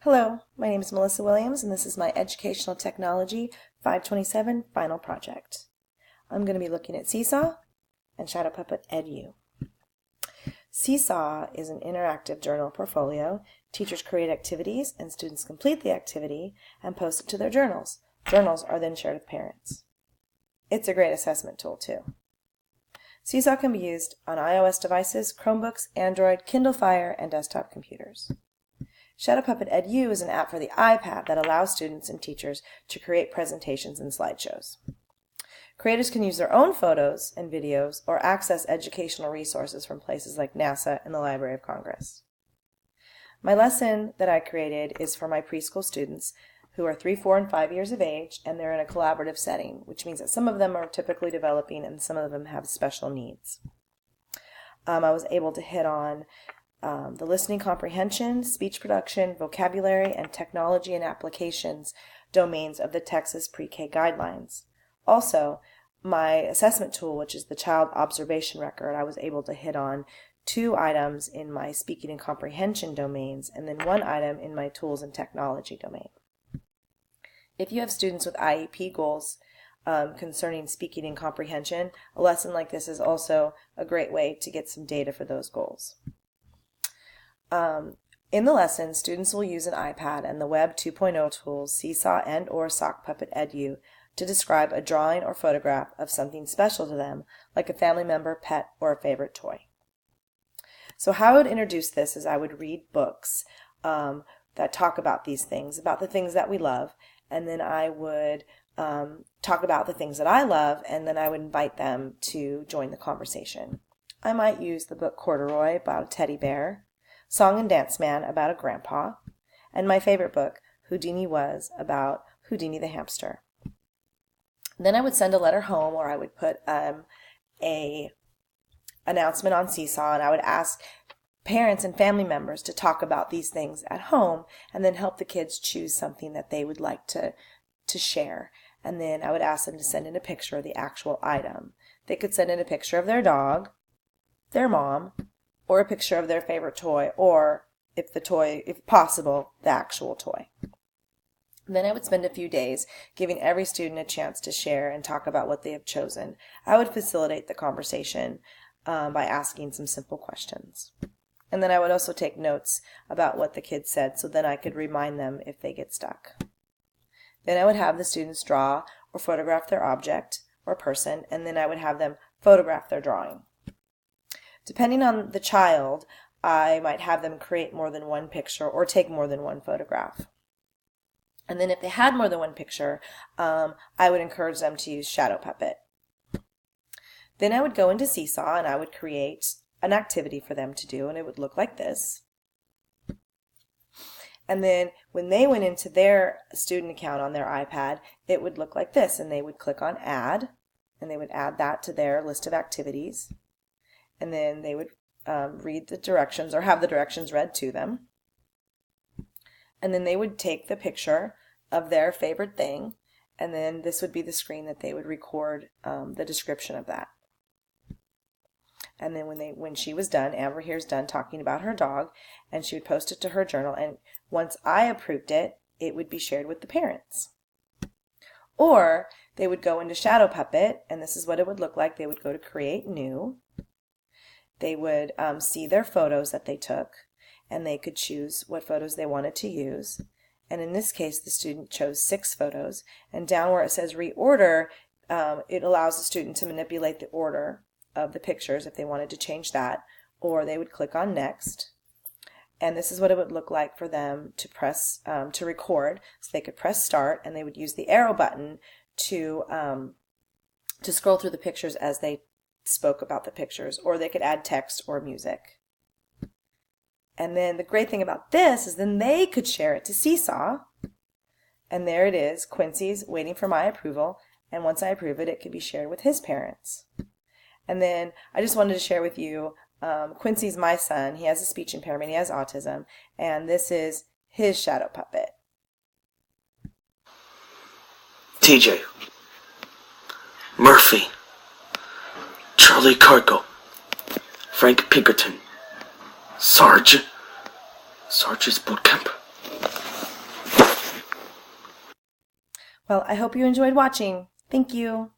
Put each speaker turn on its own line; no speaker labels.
Hello, my name is Melissa Williams, and this is my Educational Technology 527 final project. I'm going to be looking at Seesaw and Shadow Puppet Edu. Seesaw is an interactive journal portfolio. Teachers create activities, and students complete the activity and post it to their journals. Journals are then shared with parents. It's a great assessment tool, too. Seesaw can be used on iOS devices, Chromebooks, Android, Kindle Fire, and desktop computers. Shadow Puppet Edu is an app for the iPad that allows students and teachers to create presentations and slideshows. Creators can use their own photos and videos or access educational resources from places like NASA and the Library of Congress. My lesson that I created is for my preschool students who are 3, 4, and 5 years of age, and they're in a collaborative setting, which means that some of them are typically developing and some of them have special needs. I was able to hit on the listening comprehension, speech production, vocabulary, and technology and applications domains of the Texas Pre-K guidelines. Also, my assessment tool, which is the child observation record, I was able to hit on 2 items in my speaking and comprehension domains, and then 1 item in my tools and technology domain. If you have students with IEP goals concerning speaking and comprehension, a lesson like this is also a great way to get some data for those goals. In the lesson, students will use an iPad and the Web 2.0 tools Seesaw and/or Sock Puppet Edu to describe a drawing or photograph of something special to them, like a family member, pet, or a favorite toy. So how I would introduce this is I would read books that talk about these things, about the things that we love, and then I would talk about the things that I love, and then I would invite them to join the conversation. I might use the book Corduroy about a teddy bear, Song and Dance Man about a grandpa, and my favorite book, Houdini Was, about Houdini the hamster. Then I would send a letter home, or I would put a announcement on Seesaw, and I would ask parents and family members to talk about these things at home, and then help the kids choose something that they would like to share. And then I would ask them to send in a picture of the actual item. They could send in a picture of their dog, their mom, or a picture of their favorite toy, or if possible, the actual toy. Then I would spend a few days giving every student a chance to share and talk about what they have chosen. I would facilitate the conversation by asking some simple questions. And then I would also take notes about what the kids said, so then I could remind them if they get stuck. Then I would have the students draw or photograph their object or person, and then I would have them photograph their drawing. Depending on the child, I might have them create more than one picture or take more than one photograph. And then if they had more than one picture, I would encourage them to use Shadow Puppet. Then I would go into Seesaw and I would create an activity for them to do, and it would look like this. And then when they went into their student account on their iPad, it would look like this, and they would click on Add, and they would add that to their list of activities. And then they would read the directions or have the directions read to them. And then they would take the picture of their favorite thing, and then this would be the screen that they would record the description of that. And then when she was done, Amber here's done talking about her dog, and she would post it to her journal, and once I approved it, it would be shared with the parents. Or they would go into Shadow Puppet, and this is what it would look like. They would go to Create New. They would see their photos that they took, and they could choose what photos they wanted to use. And in this case, the student chose 6 photos. And down where it says Reorder, it allows the student to manipulate the order of the pictures if they wanted to change that. Or they would click on Next. And this is what it would look like for them to press to record. So they could press Start, and they would use the arrow button to scroll through the pictures as they spoke about the pictures, or they could add text or music. And then the great thing about this is then they could share it to Seesaw, and there it is, Quincy's waiting for my approval, and once I approve it, it could be shared with his parents. And then I just wanted to share with you, Quincy's my son. He has a speech impairment, he has autism, and this is his Shadow Puppet.
TJ, Murphy, Charlie Cargo, Frank Pinkerton, Sarge is boot camp.
Well, I hope you enjoyed watching. Thank you.